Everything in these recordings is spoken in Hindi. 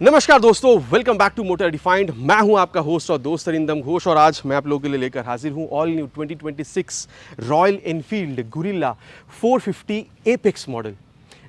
नमस्कार दोस्तों, welcome back to Motor Defined. मैं हूं आपका होस्ट और दोस्त अरिंदम घोष और आज मैं आप लोगों के लिए लेकर हाजिर हूं all new 2026 Royal Enfield Guerrilla 450 Apex model.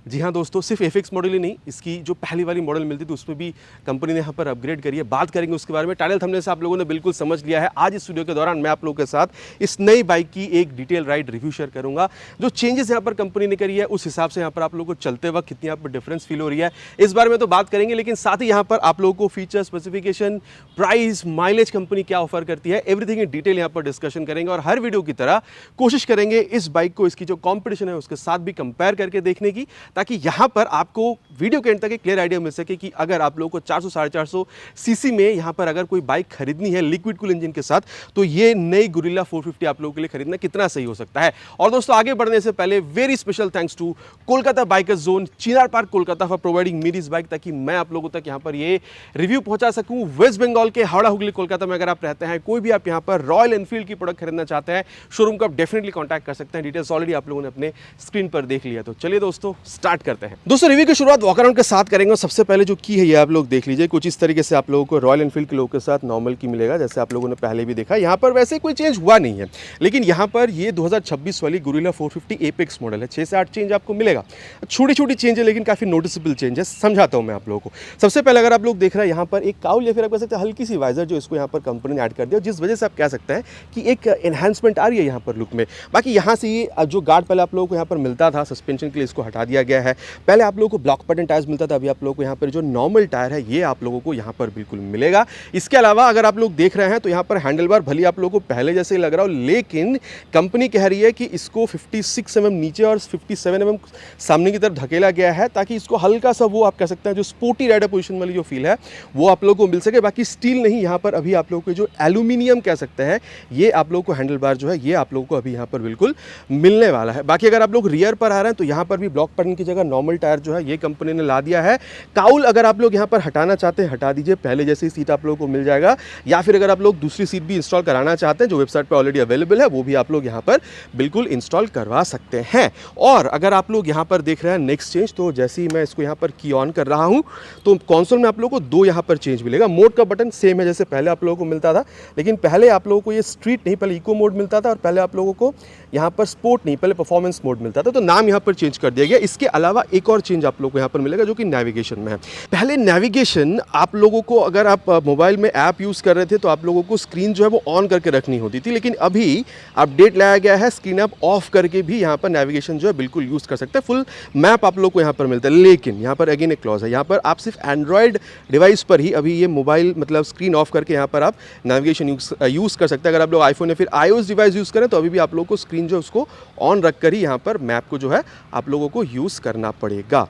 जी हाँ दोस्तों, सिर्फ एपेक्स मॉडल ही नहीं, इसकी जो पहली वाली मॉडल मिलती थी उसमें भी कंपनी ने यहाँ पर अपग्रेड करी है। बात करेंगे उसके बारे में। टाइटल थंबनेल से आप लोगों ने बिल्कुल समझ लिया है। आज इस वीडियो के दौरान मैं आप लोगों के साथ इस नई बाइक की एक डिटेल राइड रिव्यू शेयर करूंगा। जो चेंजेस यहाँ पर कंपनी ने करी है उस हिसाब से यहाँ पर आप लोगों को चलते वक्त कितनी यहाँ पर डिफरेंस फील हो रही है, इस बारे में तो बात करेंगे। लेकिन साथ ही यहाँ पर आप लोगों को feature, specification, price, mileage, company क्या ऑफर करती है, एवरीथिंग इन डिटेल यहाँ पर डिस्कशन करेंगे। और हर वीडियो की तरह कोशिश करेंगे इस बाइक को इसकी जो कॉम्पिटिशन है उसके साथ भी कंपेयर करके देखने की, ताकि यहाँ पर आपको वीडियो के एंड तक एक क्लियर आइडिया मिल सके कि अगर आप लोगों को 400-450 सीसी में यहाँ पर अगर कोई बाइक खरीदनी है लिक्विड कूल इंजन के साथ, तो ये नई गुरिल्ला 450 आप लोगों के लिए खरीदना कितना सही हो सकता है। और दोस्तों, आगे बढ़ने से पहले very special thanks to Kolkata bikers zone, Chinar park Kolkata for providing me this bike, ताकि मैं आप लोगों तक यहाँ पर ये रिव्यू पहुंचा सकूं। वेस्ट बंगाल के हावड़ा हुगली कोलकाता में अगर आप रहते हैं, कोई भी आप यहाँ पर रॉयल एनफील्ड की प्रोडक्ट खरीदना चाहते हैं, शोरूम को आप डेफिनेटली कॉन्टैक्ट कर सकते हैं। डिटेल्स ऑलरेडी आप लोगों ने अपने स्क्रीन पर देख लिया। तो चलिए दोस्तों, स्टार्ट करते हैं। दोस्तों, रिव्यू की शुरुआत वॉक अराउंड के साथ करेंगे। और सबसे पहले जो की है ये आप लोग देख लीजिए। कुछ इस तरीके से आप लोगों को रॉयल एनफील्ड के लोगों के साथ नॉर्मल की मिलेगा, जैसे आप लोगों ने पहले भी देखा। यहाँ पर वैसे कोई चेंज हुआ नहीं है, लेकिन यहाँ पर ये 2026 वाली गुरिल्ला 450 एपेक्स मॉडल है। 6 से 8 चेंज आपको मिलेगा, छोटी छोटी चेंज है लेकिन काफी नोटिसेबल चेंज है। समझाता हूँ मैं आप लोगों को। सबसे पहले अगर आप लोग देख रहे हैं यहाँ पर एक काउल या फिर आप कह सकते हैं हल्की सी वाइजर जो इसको यहाँ पर कंपनी ने ऐड कर दिया, जिस वजह से आप कह सकते हैं कि एक एनहांसमेंट आ रही है यहाँ पर लुक में। बाकी यहाँ से ये जो गार्ड पहले आप लोगों को यहाँ पर मिलता था सस्पेंशन के लिए, इसको हटा दिया गया है। पहले आप लोगों को ब्लॉक पैटर्न टायर्स मिलता था, अभी आप लोगों को यहाँ पर जो नॉर्मल टायर है ये आप लोगों को यहाँ पर बिल्कुल मिलेगा। इसके अलावा अगर आप लोग देख रहे हैं तो यहाँ पर हैंडल बार भले आप लोगों को पहले जैसे ही लग रहा हो, लेकिन कंपनी कह रही है कि इसको 56 mm नीचे और 57 mm सामने की तरफ धकेला गया है, ताकि इसको हल्का सा वो आप कह सकते हैं जो स्पोर्टी राइडर पोजीशन वाली जो फील है वो आप लोगों को मिल सके। बाकी स्टील नहीं, यहाँ पर अभी आप लोगों को जो एल्यूमिनियम कह सकते हैं ये आप लोगों को हैंडल बार जो है ये आप लोगों को अभी यहाँ पर बिल्कुल मिलने वाला है। बाकी अगर आप लोग रियर पर आ रहे हैं तो यहाँ पर भी ब्लॉक पैटर्न की जगह नॉर्मल टायर जो है ये कंपनी ने ला दिया है। काउल अगर आप लोग यहाँ पर हटाना चाहते हैं हटा दीजिए, पहले जैसे ही सीट आप लोगों को मिल जाएगा। या फिर अगर आप लोग दूसरी सीट भी इंस्टॉल कराना चाहते हैं जो वेबसाइट पर ऑलरेडी अवेलेबल है, वो भी आप लोग यहाँ पर बिल्कुल इंस्टॉल करवा सकते हैं। और अगर आप लोग यहाँ पर देख रहे हैं नेक्स्ट चेंज, तो जैसे ही मैं इसको यहाँ पर की ऑन कर रहा हूँ तो कंसोल में आप लोगों को 2 यहाँ पर चेंज मिलेगा। मोड का बटन सेम है जैसे पहले आप लोगों को मिलता था, लेकिन पहले आप लोगों को ये स्ट्रीट नहीं, पहले इको मोड मिलता था और पहले आप लोगों को यहाँ पर स्पोर्ट नहीं, पहले परफॉर्मेंस मोड मिलता था। तो नाम यहाँ पर चेंज कर दिया गया। इसके अलावा एक और चेंज आप लोगों को यहाँ पर मिलेगा जो कि नेविगेशन में है। पहले नेविगेशन आप लोगों को अगर आप मोबाइल में ऐप यूज़ कर रहे थे तो आप लोगों को स्क्रीन जो है वो ऑन करके रखनी होती थी, लेकिन अभी अपडेट लाया गया है, स्क्रीन आप ऑफ करके भी यहाँ पर नेविगेशन जो है बिल्कुल यूज़ कर सकते हैं। फुल मैप आप लोग को यहाँ पर मिलता है। लेकिन यहाँ पर अगेन एक क्लॉज है, यहाँ पर आप सिर्फ एंड्रॉयड डिवाइस पर ही अभी ये मोबाइल मतलब स्क्रीन ऑफ करके यहाँ पर आप नेविगेशन यूज़ कर सकते हैं। अगर आप लोग आईफोन या फिर iOS डिवाइस यूज़ करें तो अभी भी आप लोगों को स्क्रीन जो है उसको ऑन रख कर ही यहाँ पर मैप को जो है आप लोगों को यूज़ करना पड़ेगा।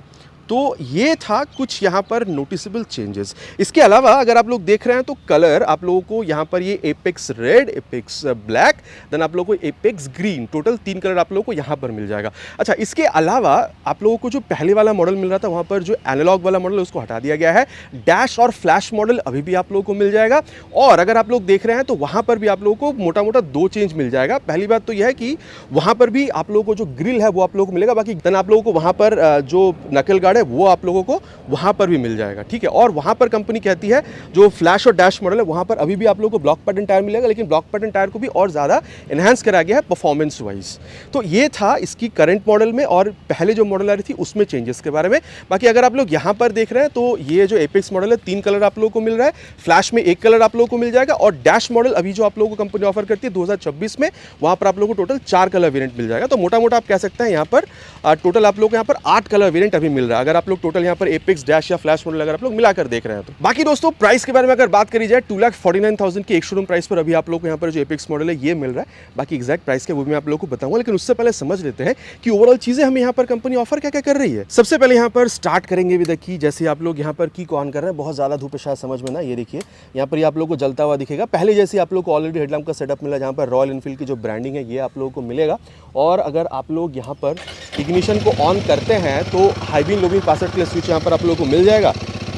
तो ये था कुछ यहाँ पर नोटिसेबल चेंजेस। इसके अलावा अगर आप लोग देख रहे हैं तो कलर आप लोगों को यहाँ पर ये apex red, apex black, then आप लोगों को एपेक्स ग्रीन, टोटल 3 कलर आप लोगों को यहाँ पर मिल जाएगा। अच्छा, इसके अलावा आप लोगों को जो पहले वाला मॉडल मिल रहा था वहाँ पर जो एनालॉग वाला मॉडल उसको हटा दिया गया है। डैश और फ्लैश मॉडल अभी भी आप लोगों को मिल जाएगा। और अगर आप लोग देख रहे हैं तो वहाँ पर भी आप लोगों को मोटा मोटा 2 चेंज मिल जाएगा। पहली बात तो यह है कि वहाँ पर भी आप लोगों को जो ग्रिल है वो आप लोगों को मिलेगा। बाकी देन आप लोगों को वहाँ पर जो नकल गार्ड है वो आप लोगों को वहां पर भी मिल जाएगा, ठीक है। और वहां पर कंपनी कहती है जो फ्लैश और डैश मॉडल है वहां पर अभी भी आप लोगों को ब्लॉक पैटर्न टायर मिलेगा, लेकिन ब्लॉक पैटर्न टायर को भी और ज्यादा एनहांस करा गया है परफॉर्मेंस वाइज। तो ये था इसकी करंट मॉडल में और पहले जो मॉडल आ रही थी उसमें चेंजेस के बारे में। बाकी अगर आप लोग यहां पर देख रहे हैं तो ये जो एपेक्स मॉडल है 3 कलर आप लोगों को मिल रहा है, फ्लैश में 1 कलर आप लोगों को मिल जाएगा और डैश मॉडल अभी जो आप लोगों को कंपनी ऑफर करती है 2026 में, वहां पर आप लोगों को टोटल 4 कलर वेरिएंट मिल जाएगा। तो मोटा मोटा आप कह सकते हैं यहाँ पर टोटल आप लोग यहाँ पर 8 कलर वेरिएंट अभी मिल रहा है, अगर आप लोग टोटल यहाँ पर एपेक्स, डैश या फ्लैश मॉडल अगर आप लोग मिलाकर देख रहे हैं तो। बाकी दोस्तों, प्राइस के बारे में अगर बात करी जाए 2,49,000 की एक शोरूम प्राइस पर अभी आप लोग को यहाँ पर जो एपेक्स मॉडल है ये मिल रहा है। बाकी एग्जैक्ट प्राइस के वो भी मैं आप लोगों को बताऊंगा, लेकिन उससे पहले समझ लेते हैं कि ओवरऑल चीजें हमें यहाँ पर कंपनी ऑफर क्या क्या कर रही है। सबसे पहले यहाँ पर स्टार्ट करेंगे विद की, जैसे आप लोग यहाँ पर की को ऑन कर रहे हैं, बहुत ज्यादा धूप है शायद समझ में ना, ये देखिए यहाँ पर आप लोग को जलता हुआ दिखेगा। पहले जैसे आप लोग को ऑलरेडी हेडलैम्प का सेटअप मिला, जहाँ पर रॉयल एनफील्ड की जो ब्रांडिंग है ये आप लोगों को मिलेगा। और अगर आप लोग यहाँ पर इग्निशन को ऑन करते हैं तो हाई बीम, लो बीम, 65 के स्विच यहाँ पर आप लोगों को मिल जाएगा।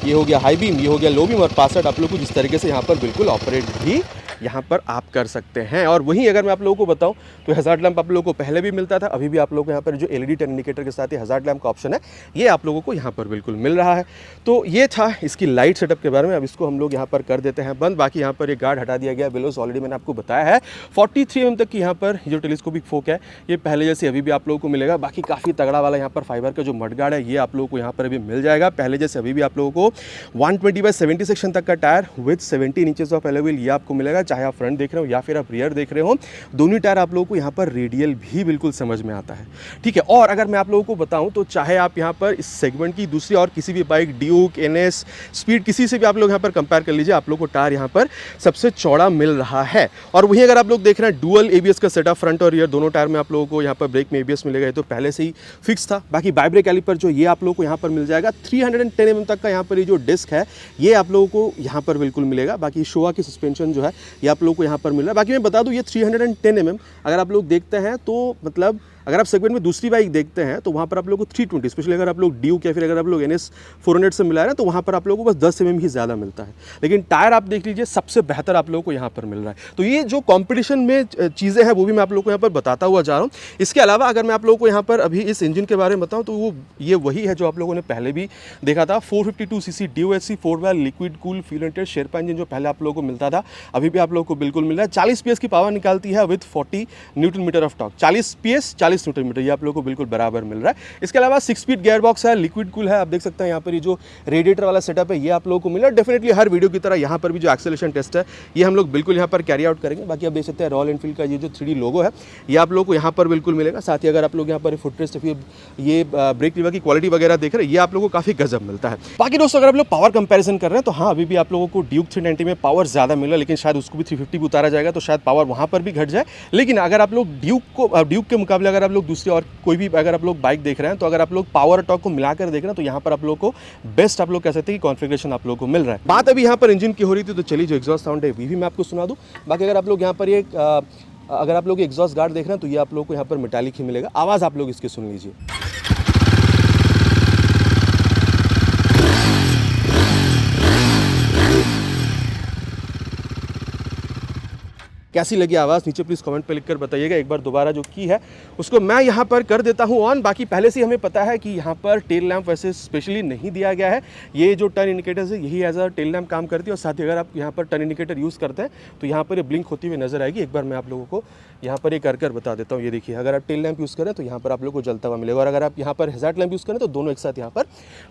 ये हो गया हाई बीम, ये हो गया लो बीम और 65 आप लोग को जिस तरीके से यहाँ पर बिल्कुल ऑपरेट भी यहाँ पर आप कर सकते हैं। और वहीं अगर मैं आप लोगों को बताऊँ तो हज़ार्ड लैंप आप लोगों को पहले भी मिलता था, अभी भी आप लोगों को यहाँ पर जो LED टर्न इंडिकेटर के साथ ही हज़ार्ड लैंप का ऑप्शन है ये आप लोगों को यहाँ पर बिल्कुल मिल रहा है। तो ये था इसकी लाइट सेटअप के बारे में। अब इसको हम लोग यहाँ पर कर देते हैं बंद। बाकी यहाँ पर ये गार्ड हटा दिया गया है बिलोस, ऑलरेडी मैंने आपको बताया है। 43 mm तक की यहाँ पर जो टेलीस्कोपिक फोक है ये पहले जैसे अभी भी आप लोगों को मिलेगा। बाकी काफ़ी तगड़ा वाला यहाँ पर फाइबर का जो मड गार्ड है ये आप लोगों को यहाँ पर अभी मिल जाएगा। पहले जैसे अभी भी आप लोगों को 120/70 सेक्शन तक का tyre with 17 inches of alloy wheel ये आपको मिलेगा, चाहे आप फ्रंट देख रहे हो या फिर आप रियर देख रहे हो। दोनों टायर आप लोगों को यहाँ पर रेडियल भी बिल्कुल समझ में आता है, ठीक है। और अगर मैं आप लोगों को बताऊं तो चाहे आप यहाँ पर इस सेगमेंट की दूसरी और किसी भी बाइक ड्यूक, NS, स्पीड किसी से भी आप लोग यहाँ पर कंपेयर कर लीजिए, आप लोग को टायर यहाँ पर सबसे चौड़ा मिल रहा है। और वहीं अगर आप लोग देख रहे हैं डुअल ABS का सेटअप फ्रंट और रियर दोनों टायर में आप लोगों को यहाँ पर ब्रेक में ABS मिलेगा, ये तो पहले से ही फिक्स था। बाकी बाई ब्रेक कैलिपर जो ये आप लोगों को यहाँ पर मिल जाएगा। 310 mm तक का यहाँ पर ये जो डिस्क है ये आप लोगों को यहाँ पर बिल्कुल मिलेगा। बाकी शोआ की सस्पेंशन जो है ये आप लोगों को यहाँ पर मिल रहा है। बाकी मैं बता दूँ ये 310 mm अगर आप लोग देखते हैं तो मतलब अगर आप सेगमेंट में दूसरी बाइक देखते हैं तो वहाँ पर आप लोगों को 320, स्पेशली अगर आप लोग ड्यूक या फिर अगर आप लोग NS 400 से मिला रहे हैं तो वहाँ पर आप लोगों को बस 10 mm ही ज़्यादा मिलता है। लेकिन टायर आप देख लीजिए सबसे बेहतर आप लोगों को यहाँ पर मिल रहा है। तो ये जो कंपटीशन में चीज़ें हैं वो भी मैं आप लोगों को यहाँ पर बताता हुआ जा रहा हूँ। इसके अलावा अगर मैं आप लोगों को यहाँ पर अभी इस इंजन के बारे में बताऊँ तो वो ये वही है जो आप लोगों ने पहले भी देखा था। 452cc DOHC 4 liquid cool fuel injected Sherpa engine जो पहले आप लोगों को मिलता था अभी भी आप लोगों को बिल्कुल मिल रहा है। 40 PS की पावर निकालती है with 40 Nm of torque. 40 PS 40 Nm ये आप को बिल्कुल बराबर मिल रहा है। इसके अलावा 6 स्पीड गियर बॉक्स है, लिक्विड कूल है। आप देख सकते हैं यहाँ पर ये जो रेडिएटर वाला सेटअप है ये आप लोगों को मिला। डेफिनेटली हर वीडियो की तरह यहाँ पर भी जो एक्सेलरेशन टेस्ट है ये हम लोग बिल्कुल यहाँ पर कैरी आउट करेंगे। बाकी आप देख सकते हैं रॉयल एनफील्ड का ये जो 3D लोगो है ये आप लोगों को यहाँ पर बिल्कुल मिलेगा। साथ ही अगर आप लोग यहाँ पर फुट रेस्ट ये ब्रेक लीवर की क्वालिटी वगैरह देख रहे हैं ये आप लोगों को काफी गजब मिलता है। बाकी दोस्तों अगर आप लोग पावर कंपेरिजन कर रहे हैं तो हाँ अभी भी आप लोगों को ड्यूक 390 में पावर ज्यादा मिला, लेकिन शायद उसको भी 350 भी उतारा जाएगा तो शायद पावर वहां पर भी घट जाए। लेकिन अगर आप लोग ड्यूक के मुकाबले अगर आप लोग दूसरी और कोई भी अगर आप लोग बाइक देख रहे हैं तो अगर आप लोग पावर टॉर्क को मिलाकर देख रहे हैं तो यहाँ पर आप लोग को बेस्ट आप लोग कह सकते हैं कि कॉन्फ़िगरेशन आप लोग को मिल रहा है। बात अभी यहाँ पर इंजन की हो रही थी तो चलिए जो एग्जॉस्ट साउंड है भी मैं आपको सुना दूं। बाकी अगर आप लोग यहाँ पर ये अगर आप लोग एग्जॉस्ट गार्ड देख रहे हैं तो ये आप लोग को यहाँ पर मेटालिक ही मिलेगा। आवाज़ आप लोग इसकी सुन लीजिए। कैसी लगी आवाज़ नीचे प्लीज़ कमेंट पे लिखकर बताइएगा। एक बार दोबारा जो की है उसको मैं यहाँ पर कर देता हूँ ऑन। बाकी पहले से हमें पता है कि यहाँ पर टेल लैंप वैसे स्पेशली नहीं दिया गया है। ये जो टर्न इंडिकेटर्स है यही एज अ टेल लैंप काम करती है। और साथ ही अगर आप यहाँ पर टर्न इंडिकेटर यूज़ करते हैं तो यहाँ पर ये ब्लिंक होती हुई नजर आएगी। एक बार मैं आप लोगों को यहाँ पर ये कर बता देता हूँ। ये देखिए अगर आप टेल लैंप यूज़ करें तो यहाँ पर आप लोग को जलता हुआ मिलेगा, और अगर आप यहाँ पर हैज़ार्ड लैंप यूज़ करें तो दोनों एक साथ यहाँ पर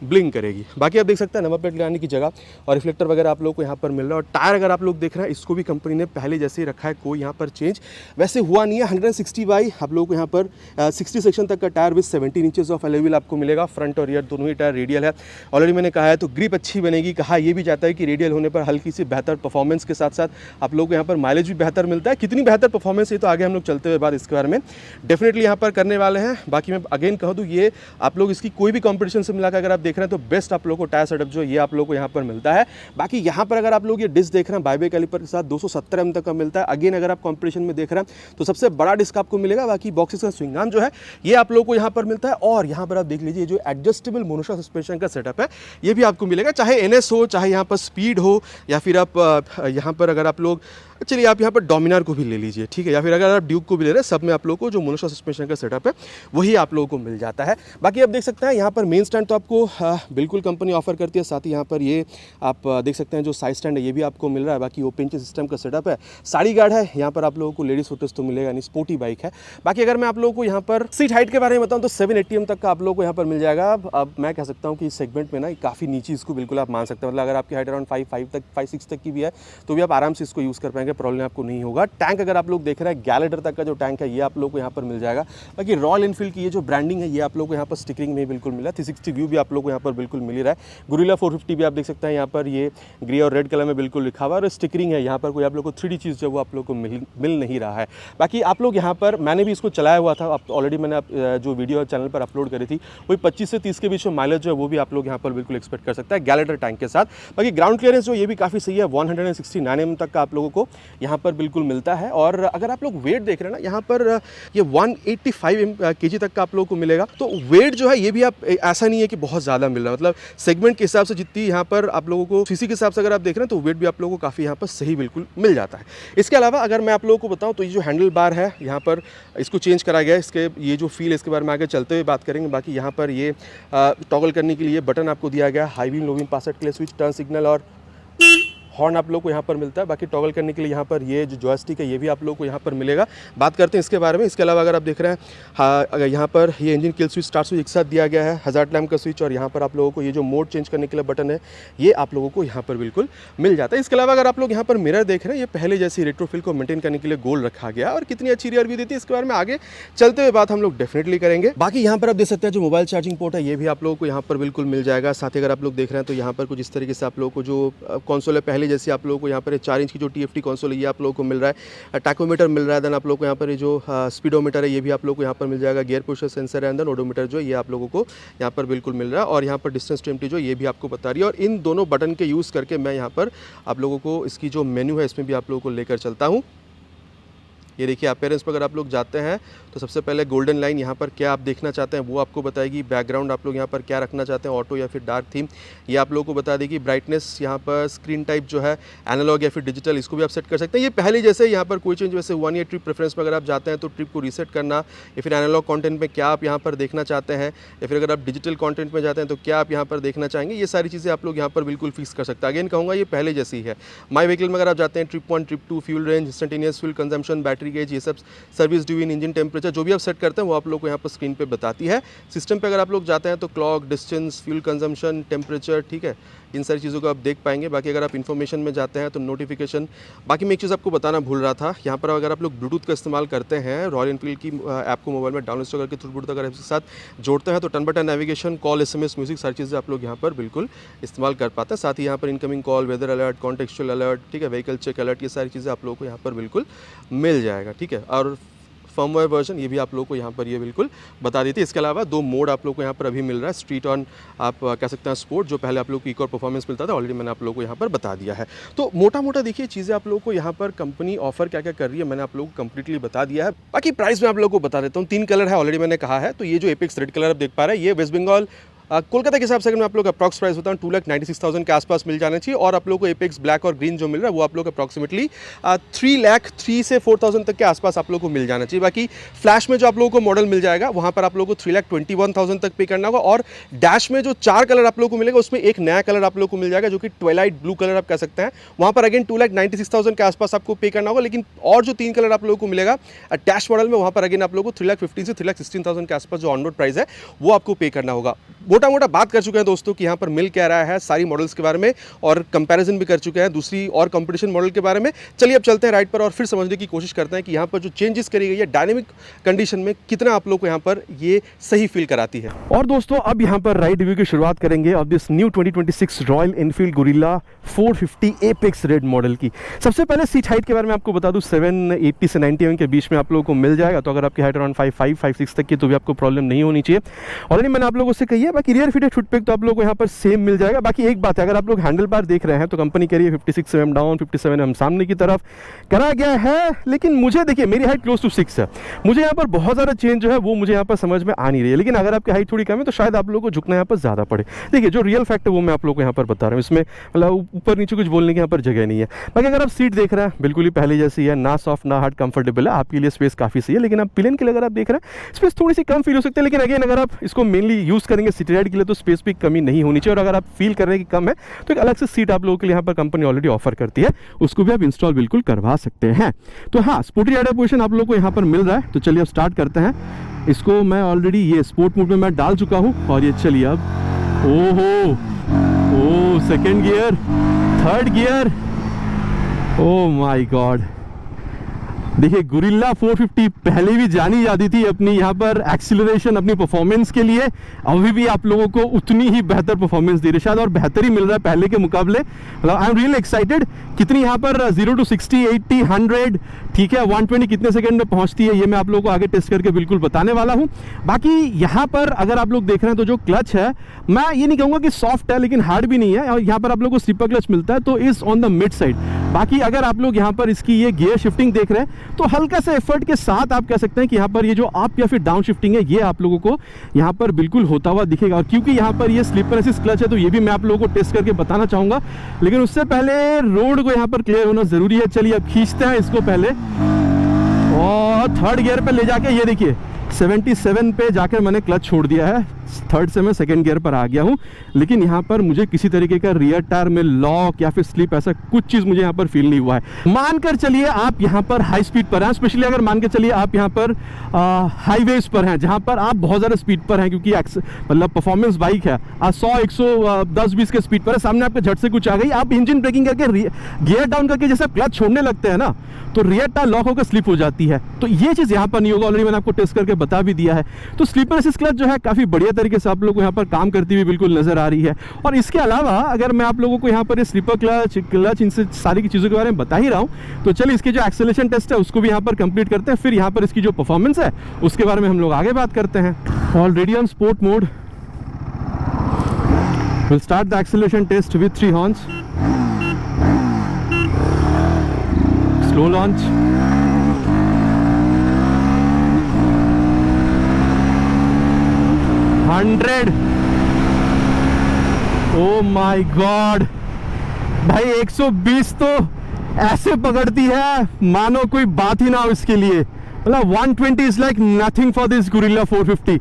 ब्लिंक करेगी। बाकी आप देख सकते हैं नंबर प्लेट लगाने की जगह और रिफ्लेक्टर वगैरह आप लोग को यहाँ पर मिल रहा है। और टायर अगर आप लोग देख रहे हैं इसको भी कंपनी ने पहले जैसे ही रखा है, कोई यहाँ पर चेंज वैसे हुआ नहीं है। 160 बाई आप लोगों को यहाँ पर 60 सेक्शन तक का tyre with 17 inches of alloy wheel आपको मिलेगा। फ्रंट और रियर दोनों ही टायर रेडियल है। ऑलरेडी मैंने कहा है तो ग्रिप अच्छी बनेगी। कहा ये भी जाता है कि रेडियल होने पर हल्की सी बेहतर परफॉर्मेंस के साथ साथ आप लोगों को यहाँ पर माइलेज भी बेहतर मिलता है। कितनी बेहतर परफॉर्मेंस है तो आगे हम लोग चलते हुए बाद इसके बारे में डेफिनेटली यहाँ पर करने वाले हैं। बाकी मैं अगेन कह दूँ ये आप लोग इसकी कोई भी कॉम्पिटिशन से मिलाकर अगर आप देख रहे हैं तो बेस्ट आप लोग को टायर सेटअप जो ये आप लोग को यहाँ पर मिलता है। बाकी यहाँ पर अगर आप लोग ये डिस्क देख रहे हैं बाई ब्रेक कैलिपर के साथ 270 mm तक का मिलता है। अगेन अगर आप कॉम्पिटिशन में देख रहे हैं तो सबसे बड़ा डिस्क आपको मिलेगा। बाकी बॉक्सेस का स्विंग आर्म जो है ये आप लोगों को यहाँ पर मिलता है। और यहाँ पर आप देख लीजिए जो एडजस्टेबल मोनोशॉक सस्पेंशन का सेटअप है ये भी आपको मिलेगा, चाहे NS हो चाहे यहाँ पर स्पीड हो या फिर आप यहाँ पर अगर आप लोग चलिए आप यहाँ पर डोमिनार को भी ले लीजिए, ठीक है, या फिर अगर आप ड्यूक को भी ले रहे हैं, सब में आप लोगों को जो मोनोशॉक सस्पेंशन का सेटअप है वही आप लोगों को मिल जाता है। बाकी आप देख सकते हैं यहाँ पर मेन स्टैंड तो आपको बिल्कुल कंपनी ऑफर करती है। साथ ही यहाँ पर ये आप देख सकते हैं जो साइड स्टैंड है ये भी आपको मिल रहा है। बाकी ओपन सिस्टम का सेटअप है, साड़ी गार्ड है। यहाँ पर आप लोगों को लेडीज फुटेज तो मिलेगा, यानी स्पोर्टी बाइक है। बाकी अगर मैं आप लोगों को यहाँ पर सीट हाइट के बारे में बताऊँ तो 780 mm तक का आप लोगों को यहाँ पर मिल जाएगा। अब मैं कह सकता हूँ कि इस सेगमेंट में ना काफ़ी नीची इसको बिल्कुल आप मान सकते हैं। मतलब अगर आपकी हाइट अराउंड 5'6" तक की भी है तो भी आप आराम से इसको यूज़ कर पाएंगे, प्रॉब्लम आपको नहीं होगा। टैंक अगर आप लोग देख रहे हैं 11 लीटर तक का जो टैंक है ये आप लोग को यहाँ पर मिल जाएगा। बाकी रॉयल एनफील्ड की ये जो ब्रांडिंग है ये आप लोग को यहाँ पर स्टिकरिंग में बिल्कुल मिला। 360 व्यू भी आप लोग को यहाँ पर बिल्कुल मिल रहा है। गुरिल्ला 450 भी आप देख सकते हैं यहाँ पर ये ग्रे और रेड कलर में बिल्कुल लिखा हुआ है। और स्टिकरिंग है यहाँ पर कोई आप लोग को 3D चीज़ जो वो आप लोग को मिल नहीं रहा है। बाकी आप लोग यहाँ पर मैंने भी इसको चलाया हुआ था, ऑलरेडी मैंने जो वीडियो चैनल पर अपलोड करी थी वही 25 से 30 के बीच में माइलेज जो है वो भी आप लोग यहाँ पर बिल्कुल एक्सपेक्ट कर सकते हैं 11 लीटर टैंक के साथ। बाकी ग्राउंड क्लियरेंस जो ये भी काफ़ी सही है, 169 mm तक का आप लोगों को यहाँ पर बिल्कुल मिलता है। और अगर आप लोग वेट देख रहे हैं ना, यहाँ पर ये 185 kg तक का आप लोगों को मिलेगा। तो वेट जो है ये भी आप ऐसा नहीं है कि बहुत ज़्यादा मिल रहा है, मतलब सेगमेंट के हिसाब से जितनी यहाँ पर आप लोगों को सीसी के हिसाब से अगर आप देख रहे हैं तो वेट भी आप लोगों को काफ़ी यहाँ पर सही बिल्कुल मिल जाता है। इसके अलावा अगर मैं आप लोगों को बताऊँ तो ये जो हैंडल बार है यहाँ पर इसको चेंज करा गया है। इसके ये जो फील, इसके बारे में आगे चलते हुए बात करेंगे। बाकी यहाँ पर ये टॉगल करने के लिए बटन आपको दिया गया, हाई बीम लो बीम पास के लिए स्विच, टर्न सिग्नल और हॉर्न आप लोग को यहाँ पर मिलता है। बाकी टॉगल करने के लिए यहाँ पर ये जो जॉयस्टिक है ये भी आप लोग को यहाँ पर मिलेगा। बात करते हैं इसके बारे में। इसके अलावा अगर आप देख रहे हैं, हाँ, अगर यहाँ पर ये engine kill switch, start switch एक साथ दिया गया है, हज़ार्ड लैम्प का स्विच, और यहाँ पर आप लोगों को ये जो मोड चेंज करने के लिए बटन है ये आप लोगों को यहाँ पर बिल्कुल मिल जाता है। इसके अलावा अगर आप लोग यहाँ पर मिरर देख रहे हैं, ये पहले जैसी रेट्रोफिल को मेंटेन करने के लिए गोल रखा गया और कितनी अच्छी रियर व्यू देती है इसके बारे में आगे चलते हुए बात हम लोग डेफिनेटली करेंगे। बाकी यहाँ पर आप देख सकते हैं जो मोबाइल चार्जिंग पोर्ट है ये भी आप लोगों को यहाँ पर बिल्कुल मिल जाएगा। साथ ही अगर आप लोग देख रहे हैं तो यहाँ पर कुछ इस तरीके से आप लोगों को जो कंसोल है पहले जैसे आप लोगों को यहाँ पर 4 इंच की जो TFT कंसोल है ये आप लोगों को मिल रहा है। टैकोमीटर मिल रहा है। देन आप लोगों को यहाँ पर जो स्पीडोमीटर है ये भी आप लोगों को यहाँ पर मिल जाएगा। गियर पुशर सेंसर है, देन ओडोमीटर जो ये आप लोगों को यहाँ पर बिल्कुल मिल रहा है। और यहाँ पर डिस्टेंस टेम्पटी जो ये भी आपको बता रही है। और इन दोनों बटन के यूज़ करके मैं यहाँ पर आप लोगों को इसकी जो मेन्यू है इसमें भी आप लोगों को लेकर चलता हूँ। ये देखिए, अपीयरेंस पर अगर आप लोग जाते हैं तो सबसे पहले गोल्डन लाइन यहाँ पर क्या आप देखना चाहते हैं वो आपको बताएगी। बैकग्राउंड आप लोग यहाँ पर क्या रखना चाहते हैं, ऑटो या फिर डार्क थीम, ये आप लोगों को बता देगी। ब्राइटनेस यहाँ पर, स्क्रीन टाइप जो है एनालॉग या फिर डिजिटल, इसको भी आप सेट कर सकते हैं। ये पहले जैसे यहाँ पर कोई चेंज, वैसे 1 ईयर ट्रिप प्रेफरेंस पर अगर आप जाते हैं तो ट्रिप को रीसेट करना, या फिर एनालॉग कॉन्टेंट में क्या आप यहाँ पर देखना चाहते हैं, या फिर अगर आप डिजिटल कॉन्टेंट में जाते हैं तो क्या आप यहाँ पर देखना चाहेंगे, ये सारी चीज़ें आप लोग यहाँ पर बिल्कुल फिक्स कर सकते हैं। अगेन कहूँगा ये पहले जैसी है। माई व्हीकल में अगर आप जाते हैं trip 1, trip 2, fuel range, instantaneous fuel consumption, battery gauge, ये सब, सर्विस ड्यू इन, इंजन टेम्परेचर, जो भी आप सेट करते हैं वो आप लोग को यहाँ पर स्क्रीन पे बताती है। सिस्टम पे अगर आप लोग जाते हैं तो clock, distance, fuel consumption, temperature, ठीक है, इन सारी चीज़ों को आप देख पाएंगे। बाकी अगर आप इन्फॉर्मेशन में जाते हैं तो नोटिफिकेशन। बाकी मैं एक चीज़ आपको बताना भूल रहा था, यहाँ पर अगर आप लोग ब्लूटूथ का इस्तेमाल करते हैं, रॉयल एनफील्ड की ऐप को मोबाइल में डाउनलोड करके थ्रू ब्लूटूथ अगर इसके साथ जोड़ते हैं तो turn by turn navigation, call, SMS, music, सारी चीज़ें आप लोग यहाँ पर बिल्कुल इस्तेमाल कर पाते हैं। साथ ही यहाँ पर incoming call, weather alert, contextual alert, ठीक है, व्हीकल चेक अलर्ट, ये सारी चीज़ें आप लोगों को यहाँ पर बिल्कुल मिल जाएगा। ठीक है, और फर्मवेयर वर्जन ये भी आप लोगों को यहाँ पर ये बिल्कुल बता देती है। इसके अलावा 2 मोड आप लोगों को यहाँ पर अभी मिल रहा है, स्ट्रीट ऑन, आप कह सकते हैं स्पोर्ट, जो पहले आप लोगों को इको और परफॉर्मेंस मिलता था, ऑलरेडी मैंने आप लोगों को यहाँ पर बता दिया है। तो मोटा मोटा देखिए चीज़ें आप लोगों को यहाँ पर कंपनी ऑफर क्या क्या कर रही है मैंने आप लोगों को कंप्लीटली बता दिया है। बाकी प्राइस में आप लोगों को बता देता हूँ। 3 कलर है, ऑलरेडी मैंने कहा है। तो ये जो एपेक्स रेड कलर आप देख पा रहे हैं ये वेस्ट बंगाल कोलकाता के हिसाब से अगर मैं आप लोग अप्रॉक्स प्राइस बताऊँ 2,96,000 के आसपास मिल जाना चाहिए। और आप लोग को एपेक्स ब्लैक और ग्रीन जो मिल रहा है वो आप लोग अप्रॉक्सीमेटली 3,03,000 से 4,000 तक के आसपास आप लोग को मिल जाना चाहिए। बाकी फ्लैश में जो आप लोगों को मॉडल मिल जाएगा वहाँ पर आप लोग को 3,21,000 तक पे करना होगा। और डैश में जो 4 कलर आप लोग को मिलेगा उसमें एक नया कलर आप लोग को मिल जाएगा जो कि ट्वाइलाइट ब्लू कलर आप कह सकते हैं, वहाँ पर अगेन 2,96,000 के आसपास आपको पे करना होगा। लेकिन और जो 3 कलर आप लोगों को मिलेगा डैश मॉडल में वहाँ पर अगेन आप लोग को 3,15,000 से 3,16,000 के आसपास जो ऑन रोड प्राइस है वो आपको पे करना होगा। मोटा मोटा बात कर चुके हैं दोस्तों कि यहाँ पर मिल क्या रहा है सारी मॉडल्स के बारे में, और कंपैरिजन भी कर चुके हैं दूसरी और कंपटीशन मॉडल के बारे में। चलिए अब चलते हैं राइट पर और फिर समझने की कोशिश करते हैं कि यहाँ पर जो चेंजेस करी गई है डायनेमिक कंडीशन में कितना आप लोग को यहाँ पर ये सही फील कराती है। और दोस्तों अब यहाँ पर राइड रिव्यू की शुरुआत करेंगे of this new 2026 Royal Enfield Guerrilla 450 apex RAD model की। सबसे पहले सीट हाइट के बारे में आपको बता दूं 780 से 90 mm के बीच में आप लोगों को मिल जाएगा। तो अगर आपकी हाइट अराउंड 5'5", 5'6" तक की तो भी आपको प्रॉब्लम नहीं होनी चाहिए। ऑलरेडी मैंने आप लोगों से कही है। बाकी रियर फिटेड फुटपैक तो आप लोगों को यहाँ पर सेम मिल जाएगा। बाकी एक बात है, अगर आप लोग हैंडल बार देख रहे हैं तो कंपनी कह रही है 56 mm डाउन, 57 mm सामने की तरफ करा गया है। लेकिन मुझे देखिए मेरी हाइट क्लोज टू 6 है, मुझे यहाँ पर बहुत ज़्यादा चेंज जो है वो मुझे यहाँ पर समझ में आ नहीं रही है। लेकिन अगर आपकी हाइट थोड़ी कम है तो शायद आप लोगों को झुकना यहाँ पर ज़्यादा पड़े। देखिए जो रियल फैक्ट है वो मैं आप लोगों को यहाँ पर बता रहा हूँ, इसमें मतलब ऊपर नीचे कुछ बोलने की यहाँ पर जगह नहीं है। बाकी अगर आप सीट देख रहे हैं बिल्कुल ही पहले जैसी है, ना सॉफ्ट ना हार्ड, कंफर्टेबल है, आपके लिए स्पेस काफ़ी सही है। लेकिन आप पिलियन के लिए अगर आप देख रहे हैं स्पेस थोड़ी सी कम फील हो सकती है। लेकिन अगेन अगर आप इसको मेनली यूज़ करेंगे सिटी राइड के लिए तो स्पेस भी कमी नहीं होनी चाहिए। और अगर आप फील कर रहे हैं कि कम है तो एक अलग से सीट आप लोगों के लिए यहाँ पर कंपनी ऑलरेडी ऑफर करती है, उसको भी आप इंस्टॉल बिल्कुल करवा सकते हैं। तो हाँ, स्पोर्टी राइडर पोजीशन आप लोगों को यहाँ पर मिल रहा है। तो चलिए अब स्टार्ट करते हैं। इसको मैं ऑलरेडी ये स्पोर्ट मोड में मैं डाल चुका हूँ। और ये चलिए अब ओहो, second gear, third gear, O my God. देखिए गुरिल्ला 450 पहले भी जानी जाती थी अपनी यहाँ पर एक्सीलरेशन, अपनी परफॉर्मेंस के लिए। अभी भी आप लोगों को उतनी ही बेहतर परफॉर्मेंस दे रही है, शायद और बेहतर ही मिल रहा है पहले के मुकाबले। मतलब आई एम रियली एक्साइटेड। कितनी यहाँ पर 0 to 60, 80, 100, ठीक है, 120 कितने सेकंड में पहुँचती है ये मैं आप लोगों को आगे टेस्ट करके बिल्कुल बताने वाला हूँ। बाकी यहाँ पर अगर आप लोग देख रहे हैं तो जो क्लच है मैं ये नहीं कहूँगा कि सॉफ्ट है लेकिन हार्ड भी नहीं है। और यहाँ पर आप लोग को स्लीपर क्लच मिलता है तो is on the mid side. बाकी अगर आप लोग यहाँ पर इसकी ये गियर शिफ्टिंग देख रहे हैं तो हल्का सा एफर्ट के साथ आप कह सकते हैं कि यहाँ पर ये जो अप या फिर डाउन शिफ्टिंग है ये आप लोगों को यहाँ पर बिल्कुल होता हुआ दिखेगा। और क्योंकि यहाँ पर ये स्लीपर असिस्ट क्लच है तो ये भी मैं आप लोगों को टेस्ट करके बताना चाहूँगा, लेकिन उससे पहले रोड को यहाँ पर क्लियर होना ज़रूरी है। चलिए अब खींचते हैं इसको पहले, और थर्ड गियर पे ले जाके ये देखिए 77 पे जाकर मैंने क्लच छोड़ दिया है, थर्ड से मैं सेकंड गियर पर आ गया हूँ। लेकिन यहाँ पर मुझे किसी तरीके का रियर टायर में लॉक या फिर स्लिप ऐसा कुछ चीज़ मुझे यहाँ पर फील नहीं हुआ है। मानकर चलिए आप यहाँ पर हाई स्पीड पर हैं, स्पेशली अगर मान के चलिए आप यहाँ पर हाईवेज पर हैं जहाँ पर आप बहुत ज़्यादा स्पीड पर हैं, क्योंकि मतलब परफॉर्मेंस बाइक है, 100-110-20 के स्पीड पर है, सामने आपके झट से कुछ आ गई, आप इंजन ब्रेकिंग करके गियर डाउन करके जैसे क्लच छोड़ने लगते हैं ना तो रियर टायर लॉक होकर स्लिप हो जाती है। तो ये चीज़ यहाँ पर नहीं होगा, ऑलरेडी मैंने आपको टेस्ट करके बता भी दिया है। तो स्लीपर असिस्ट क्लच जो है काफ़ी बढ़िया तरीके से आप लोगों को यहाँ पर काम करती हुई बिल्कुल नजर आ रही है। और इसके अलावा अगर मैं आप लोगों को यहाँ पर ये स्लीपर क्लच इन सारी की चीज़ों के बारे में बता ही रहा हूँ, तो चलिए इसके जो एक्सेलरेशन टेस्ट है उसको भी यहाँ पर कंप्लीट करते हैं, फिर यहाँ पर इसकी जो परफॉर्मेंस है उसके बारे में हम लोग आगे बात करते हैं। Already on sport mode, will start the acceleration test with 3 horns, slow launch, oh my God भाई 120 तो ऐसे पकड़ती है मानो कोई बात ही ना हो इसके लिए। मतलब 120 is like nothing for this guerrilla 450।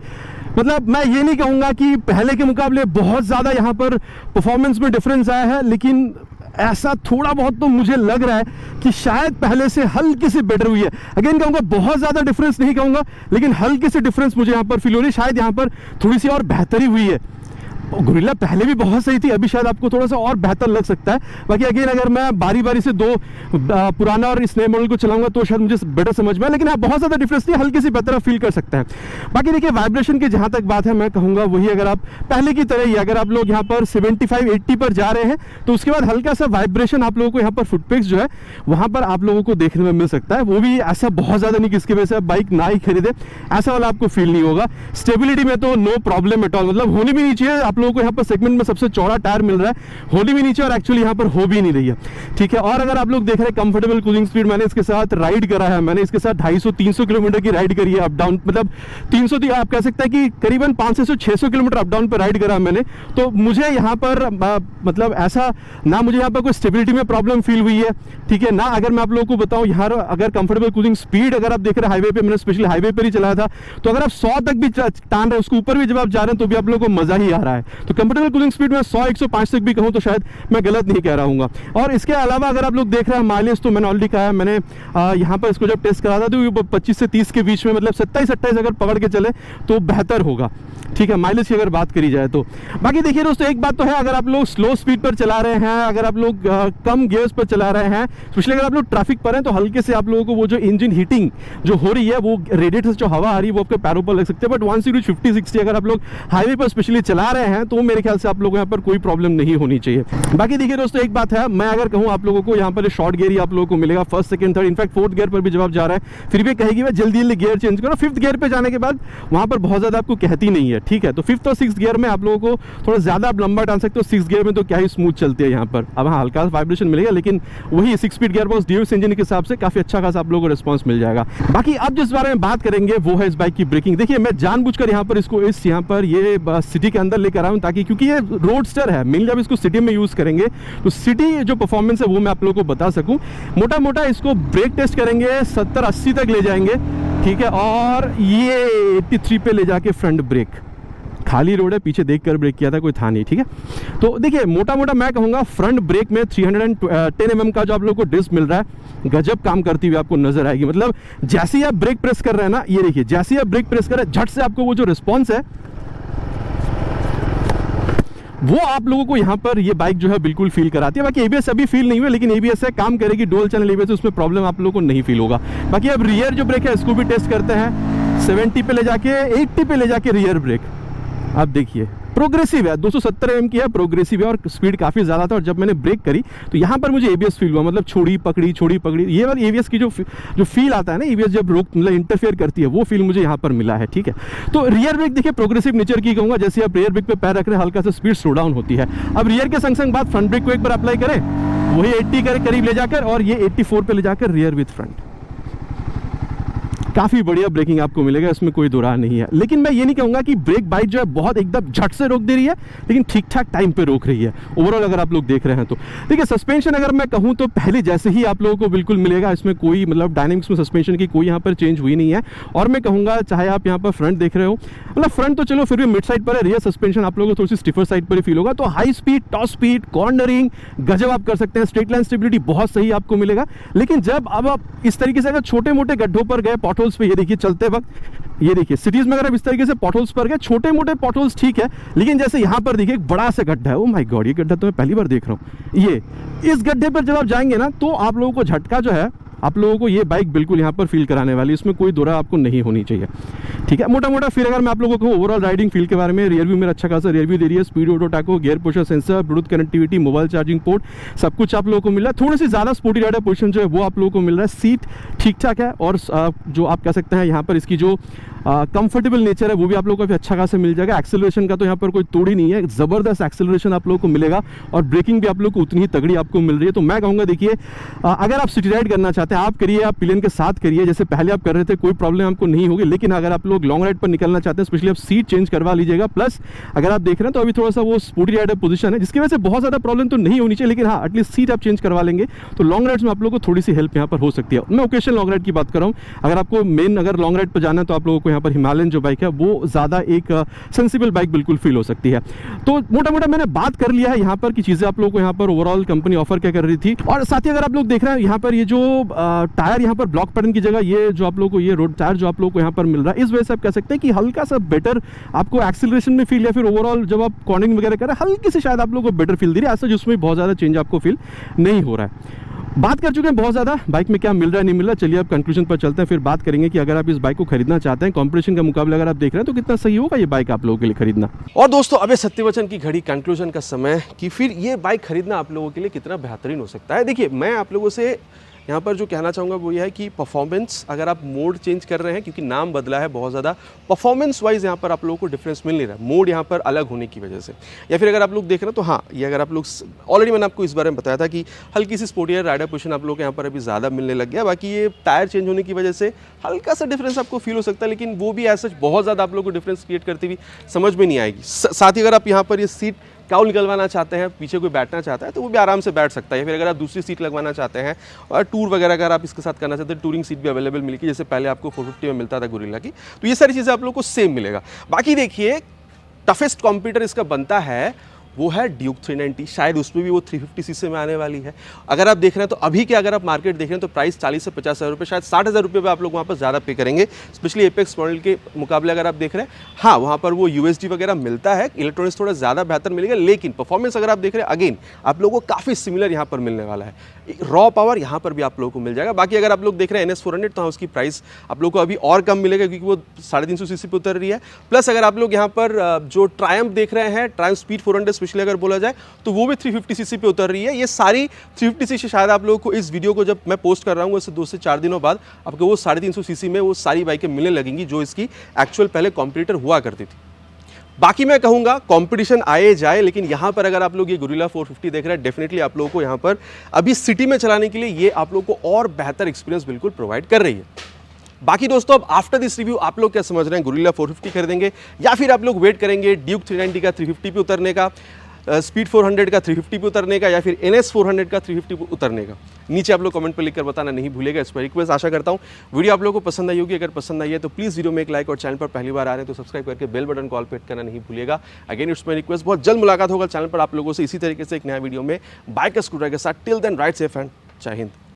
मतलब मैं ये नहीं कहूँगा कि पहले के मुकाबले बहुत ज़्यादा यहाँ पर परफॉर्मेंस में डिफरेंस आया है, लेकिन ऐसा थोड़ा बहुत तो मुझे लग रहा है कि शायद पहले से हल्की सी बेटर हुई है। अगेन कहूँगा बहुत ज़्यादा डिफरेंस नहीं कहूँगा, लेकिन हल्की सी डिफरेंस मुझे यहाँ पर फील हो रही है। शायद यहाँ पर थोड़ी सी और बेहतरी हुई है। गुरिल्ला पहले भी बहुत सही थी, अभी शायद आपको थोड़ा सा और बेहतर लग सकता है। बाकी अगेन अगर मैं बारी बारी से दो पुराना और इस नए मॉडल को चलाऊंगा तो शायद मुझे बेटर समझ में आए, लेकिन हाँ बहुत ज़्यादा डिफरेंस नहीं, हल्की सी बेहतर फील कर सकते हैं। बाकी देखिए वाइब्रेशन की जहाँ तक बात है, मैं कहूँगा वही अगर आप पहले की तरह ही अगर आप लोग यहाँ पर 75-80 पर जा रहे हैं तो उसके बाद हल्का सा वाइब्रेशन आप लोगों को यहाँ पर फुटपेक्स जो है वहाँ पर आप लोगों को देखने में मिल सकता है। वो भी ऐसा बहुत ज़्यादा नहीं किसकी वजह से आप बाइक ना ही खरीदे, ऐसा वाला आपको फील नहीं होगा। स्टेबिलिटी में तो नो प्रॉब्लम एट ऑल, मतलब होनी भी नहीं चाहिए। आप लोगों को यहाँ पर सेगमेंट में सबसे चौड़ा टायर मिल रहा है, होली भी नीचे और एक्चुअली यहाँ पर हो भी नहीं रही है, ठीक है। और अगर आप लोग देख रहे हैं कंफर्टेबल क्रूजिंग स्पीड, मैंने इसके साथ राइड करा है, मैंने इसके साथ 250-300 किलोमीटर की राइड करी है अप डाउन, मतलब 300 आप कह सकते हैं कि करीबन 500-600 किलोमीटर अप डाउन पर राइड करा है मैंने। तो मुझे यहाँ पर मतलब ऐसा ना मुझे यहाँ पर कोई स्टेबिलिटी में प्रॉब्लम फील हुई है, ठीक है ना। अगर मैं आप लोगों को बताऊँ यहाँ अगर कंफर्टेबल क्रूजिंग स्पीड अगर आप देख रहे हैं हाईवे पे, मैंने स्पेशली हाईवे पर ही चलाया था, तो अगर आप 100 तक भी टान रहे हैं, उसके ऊपर भी जब आप जा रहे हैं तो भी आप लोगों को मजा ही आ रहा है। तो कंफर्टेबल क्रूजिंग स्पीड में 100-105 तक भी कहूँ तो शायद मैं गलत नहीं कह रहा हूँ। और इसके अलावा अगर आप लोग देख रहे हैं माइलेज, तो मैंने ऑलरेडी कहा है, मैंने यहाँ पर इसको जब टेस्ट करा था तो 25 से 30 के बीच में, मतलब 27-28 अगर पकड़ के चले तो बेहतर होगा, ठीक है, माइलेज की अगर बात करी जाए तो। बाकी देखिए दोस्तों एक बात तो है, अगर आप लोग स्लो स्पीड पर चला रहे हैं, अगर आप लोग कम गियर्स पर चला रहे हैं, स्पेशली अगर आप लोग ट्रैफिक पर हैं, तो हल्के से आप लोगों को वो जो इंजन हीटिंग जो हो रही है, वो रेडिएटर से जो हवा आ रही है वो आपके पैरों पर लग सकते हैं। बट 150-60 अगर आप लोग हाईवे पर स्पेशली चला रहे हैं तो मेरे ख्याल से आप लोगों को यहाँ पर कोई प्रॉब्लम नहीं होनी चाहिए। बाकी देखिए दोस्तों एक बात है, मैं अगर कहूँ आप लोगों को यहाँ पर शॉर्ट गियर ही आप लोगों को मिलेगा, first second third, in fact fourth gear पर भी जब आप जा रहे हैं फिर भी कहेगी भाई जल्दी जल्दी गियर चेंज करो। फिफ्थ गियर पे जाने के बाद वहाँ पर बहुत ज़्यादा आपको कहती नहीं है, ठीक है। तो फिफ्थ और सिक्स गियर में आप लोगों को थोड़ा ज़्यादा आप लंबा टान सकते हो, सिक्स गियर में तो क्या ही स्मूथ चलती है यहाँ पर। अब हाँ हल्का वाइब्रेशन मिलेगा, लेकिन वही 6 speed gear box DOS engine के हिसाब से काफ़ी अच्छा खासा आप लोगों को रिस्पॉन्स मिल जाएगा। बाकी अब जिस बारे में बात करेंगे वो है इस बाइक की ब्रेकिंग। देखिए मैं जानबूझकर यहाँ पर इसको यहाँ पर ये सिटी के अंदर लेकर आया हूँ, ताकि क्योंकि ये रोडस्टर है, मेनली जब इसको सिटी में यूज़ करेंगे तो सिटी जो परफॉर्मेंस है वो मैं आप लोगों को बता सकूं। मोटा मोटा इसको ब्रेक टेस्ट करेंगे 70-80 तक ले जाएंगे, ठीक है। और ये 83 पे ले जाके फ्रंट ब्रेक, खाली रोड है, पीछे देखकर ब्रेक किया था, कोई था नहीं, ठीक है। तो देखिए मोटा मोटा मैं कहूँगा फ्रंट ब्रेक में 310 mm का जो आप लोगों को डिस्क मिल रहा है, गजब काम करती हुई आपको नजर आएगी। मतलब जैसे ही आप ब्रेक प्रेस कर रहे हैं ना, ये देखिए जैसे ही आप ब्रेक प्रेस कर रहे हैं, झट से आपको वो जो रिस्पॉन्स है वो आप लोगों को यहाँ पर ये बाइक जो है बिल्कुल फील कराती है। बाकी एबीएस अभी फील नहीं हुआ, लेकिन एबीएस से काम करेगी, डुअल चैनल एबीएस, उसमें प्रॉब्लम आप लोगों को नहीं फील होगा। बाकी अब रियर जो ब्रेक है इसको भी टेस्ट करते हैं, 70 पे ले जाके 80 पे ले जाके रियर ब्रेक। आप देखिए प्रोग्रेसिव है, 270 mm की है, प्रोग्रेसिव है और स्पीड काफ़ी ज़्यादा था। और जब मैंने ब्रेक करी तो यहाँ पर मुझे एबीएस फील हुआ, मतलब छोड़ी पकड़ी, ये वाली एबीएस की जो फील आता है ना, एबीएस जब रोक मतलब इंटरफेयर करती है, वो फील मुझे यहाँ पर मिला है, ठीक है। तो रियर ब्रेक देखिए प्रोग्रेसिव नेचर की कहूँगा, जैसे आप रियर ब्रेक पे पैर रख रहे हैं हल्का सा स्पीड स्लो डाउन होती है। अब रियर के संग संग बात फ्रंट ब्रेक को एक बार अप्लाई करें वही 80 के करीब ले जाकर और ये 84 पे ले जाकर रियर विथ फ्रंट। काफ़ी बढ़िया ब्रेकिंग आपको मिलेगा, इसमें कोई दो राह नहीं है। लेकिन मैं ये नहीं कहूँगा कि ब्रेक बाइक जो है बहुत एकदम झट से रोक दे रही है, लेकिन ठीक ठाक टाइम पे रोक रही है ओवरऑल अगर आप लोग देख रहे हैं तो। देखिए सस्पेंशन अगर मैं कहूँ तो पहले जैसे ही आप लोगों को बिल्कुल मिलेगा, इसमें कोई मतलब डायनेमिक्स में सस्पेंशन की कोई यहाँ पर चेंज हुई नहीं है। और मैं कहूँगा चाहे आप यहाँ पर फ्रंट देख रहे हो, मतलब फ्रंट तो चलो फिर भी मिड साइड पर है, रियर सस्पेंशन आप लोगों को थोड़ी सी स्टिफर साइड पर ही फील होगा। तो high speed, top speed, cornering गजब आप कर सकते हैं, स्ट्रेट लाइन स्टेबिलिटी बहुत सही आपको मिलेगा। लेकिन जब अब आप इस तरीके से अगर छोटे मोटे गड्ढों पर गए, पॉटहोल्स पे, ये देखिए चलते वक्त ये देखिए सिटीज में अगर आप इस तरीके से पॉटहोल्स पर गए, छोटे मोटे पॉटहोल्स ठीक है, लेकिन जैसे यहाँ पर देखिए एक बड़ा सा गड्ढा है, ओ माय गॉड, ये गड्ढा तो मैं पहली बार देख रहा हूँ। ये इस गड्ढे पर जब आप जाएंगे ना तो आप लोगों को झटका जो है, आप लोगों को ये बाइक बिल्कुल यहाँ पर फील कराने वाली, इसमें कोई दो राह आपको नहीं होनी चाहिए। ठीक है, मोटा मोटा फिर अगर मैं आप लोगों को ओवरऑल राइडिंग फील के बारे में, रियर व्यू में अच्छा खासा रियर व्यू दे रही है, speed auto taco, gear pusher sensor, Bluetooth connectivity, mobile charging port, सब कुछ आप लोगों को मिल रहा है। थोड़ी सी ज़्यादा स्पोर्टी राइडर पोजीशन जो है वो आप लोगों को मिल रहा है। सीट ठीक ठाक है और जो आप कह सकते हैं यहाँ पर इसकी जो कंफर्टेबल नेचर है वो भी आप लोगों को काफ़ी अच्छा खासा मिल जाएगा। एक्सेलरेशन का तो यहाँ पर कोई तोड़ ही नहीं है, ज़बरदस्त एक्सेलरेशन आप लोगों को मिलेगा और ब्रेकिंग भी आप लोग को उतनी ही तगड़ी आपको मिल रही है। तो मैं कहूँगा देखिए अगर आप सिटी राइड करना चाहते हैं आप करिए, आप पिलियन के साथ करिए जैसे पहले आप कर रहे थे, कोई प्रॉब्लम आपको नहीं होगी। लेकिन अगर आप लोग लॉन्ग राइड पर निकलना चाहते हैं, स्पेशली आप सीट चेंज करवा लीजिएगा। प्लस अगर आप देख रहे हैं तो अभी थोड़ा सा वो स्पोर्टी राइडर पोजीशन है, जिसकी वजह से बहुत ज़्यादा प्रॉब्लम तो नहीं होनी चाहिए, लेकिन हाँ एटलीस्ट सीट आप चेंज करवा लेंगे तो लॉन्ग राइड्स में आप लोगों को थोड़ी सी हेल्प यहाँ पर हो सकती है। मैं ओकेशनल लॉन्ग राइड की बात कर रहा हूँ, अगर आपको मेन अगर लॉन्ग राइड पर जाना है तो आप लोगों को यहाँ पर हिमालयन जो बाइक है वो ज़्यादा एक सेंसिबल बाइक बिल्कुल फील हो सकती है। तो मोटा मोटा मैंने बात कर लिया है यहाँ पर की चीज़ें आप लोगों को यहाँ पर ओवरऑल कंपनी ऑफर क्या कर रही थी। और साथ ही अगर आप लोग देख रहे हैं यहाँ पर ये जो टायर यहाँ पर ब्लॉक पैटर्न की जगह ये जो आप लोगों को ये रोड टायर जो आप लोगों को यहाँ पर मिल रहा है, इस वजह से आप कह सकते हैं कि हल्का सा बेटर आपको एक्सीलरेशन में फील या फिर ओवरऑल जब आप कॉर्निंग वगैरह कर रहे हैं हल्की से शायद आप लोगों को बेटर फील दे रही है। ऐसा जिसमें बहुत ज़्यादा चेंज आपको फील नहीं हो रहा है। बात कर चुके हैं बहुत ज़्यादा बाइक में क्या मिल रहा है नहीं मिल रहा। चलिए अब कंक्लूजन पर चलते हैं, फिर बात करेंगे कि अगर आप इस बाइक को खरीदना चाहते हैं कंपटीशन का मुकाबला अगर आप देख रहे हैं तो कितना सही होगा ये बाइक आप लोगों के लिए खरीदना। और दोस्तों अबे सत्यवचन की घड़ी कंक्लूजन का समय कि फिर ये बाइक खरीदना आप लोगों के लिए कितना बेहतरीन हो सकता है। देखिए मैं आप लोगों से यहाँ पर जो कहना चाहूँगा वो ये है कि परफॉर्मेंस अगर आप मोड चेंज कर रहे हैं, क्योंकि नाम बदला है बहुत ज़्यादा, परफॉर्मेंस वाइज यहाँ पर आप लोगों को डिफरेंस मिल नहीं रहा मोड यहाँ पर अलग होने की वजह से। या फिर अगर आप लोग देख रहे हैं तो हाँ ये अगर आप लोग ऑलरेडी मैंने आपको इस बारे में बताया था कि हल्की सी स्पोर्टियर राइडर पोजीशन आप लोग को यहाँ पर अभी ज़्यादा मिलने लग गया। बाकी ये टायर चेंज होने की वजह से हल्का सा डिफरेंस आपको फील हो सकता है, लेकिन वो भी ऐसा बहुत ज़्यादा आप लोग को डिफरेंस क्रिएट करती हुई समझ में नहीं आएगी। साथ ही अगर आप यहाँ पर ये सीट काउल निकलवाना चाहते हैं, पीछे कोई बैठना चाहता है तो वो भी आराम से बैठ सकता है। फिर अगर आप दूसरी सीट लगवाना चाहते हैं और टूर वगैरह अगर आप इसके साथ करना चाहते हैं, टूरिंग सीट भी अवेलेबल मिलेगी जैसे पहले आपको 450 में मिलता था गुरिल्ला की। तो ये सारी चीज़ें आप लोग को सेम मिलेगा। बाकी देखिए टफेस्ट कॉम्पिटिटर इसका बनता है वो है ड्यूक 390, शायद उसमें भी वो 350 सीसी में आने वाली है। अगर आप देख रहे हैं तो अभी के अगर आप मार्केट देख रहे हैं तो प्राइस 40 से 50 हज़ार रुपये, शायद 60,000 रुपये पे आप लोग वहाँ पर ज़्यादा पे करेंगे, स्पेशली एपेक्स मॉडल के मुकाबले अगर आप देख रहे हैं। हाँ वहाँ पर वो USD वगैरह मिलता है, इलेक्ट्रॉनिक्स थोड़ा ज़्यादा बेहतर मिलेगा, लेकिन परफॉर्मेंस अगर आप देख रहे हैं अगेन आप लोगों को काफ़ी सिमिलर यहाँ पर मिलने वाला है। रॉ पावर यहाँ पर भी आप लोगों को मिल जाएगा। बाकी अगर आप लोग देख रहे हैं NS 400 तो हाँ उसकी प्राइस आप लोग को अभी और कम मिलेगा क्योंकि वो 350 सीसी पे उतर रही है। प्लस अगर आप लोग यहाँ पर जो ट्रायम्फ देख रहे हैं, ट्रायम्फ स्पीड 400 स्पेशली अगर बोला जाए तो वो भी 350 सीसी पे उतर रही है। ये सारी 350 सीसी शायद आप लोगों को इस वीडियो को जब मैं पोस्ट कर रहा हूँ उससे 2 से 4 दिनों बाद आपको वो 350 सीसी में वो सारी बाइकें मिलने लगेंगी जो इसकी एक्चुअल पहले कॉम्पिटिटर हुआ करती थी। बाकी मैं कहूँगा कंपटीशन आए जाए, लेकिन यहाँ पर अगर आप लोग ये गुरिल्ला 450 देख रहे हैं डेफिनेटली आप लोगों को यहाँ पर अभी सिटी में चलाने के लिए ये आप लोग को और बेहतर एक्सपीरियंस बिल्कुल प्रोवाइड कर रही है। बाकी दोस्तों अब आफ्टर दिस रिव्यू आप लोग क्या समझ रहे हैं, गुरिल्ला 450 खरीदेंगे या फिर आप लोग वेट करेंगे ड्यूक 390 का 350 पे उतरने का, स्पीड 400 का 350 पे उतरने का, या फिर NS 400 का 350 पे उतरने का? नीचे आप लोग कमेंट पर लिखकर बताना नहीं भूलेगा। इस पर रिक्वेस्ट आशा करता हूँ वीडियो आप लोगों को पसंद आई होगी। अगर पसंद आई है तो प्लीज़ वीडियो में एक लाइक और चैनल पर पहली बार आ रहे हैं तो सब्सक्राइब करके बेल बटन कॉल पे हिट करना नहीं भूलिएगा। अगेन इट्स माय रिक्वेस्ट, बहुत जल्द मुलाकात होगा चैनल पर आप लोगों से इसी तरीके से एक नया वीडियो में बाइक स्कूटर के साथ। Till then ride safe and जय हिंद।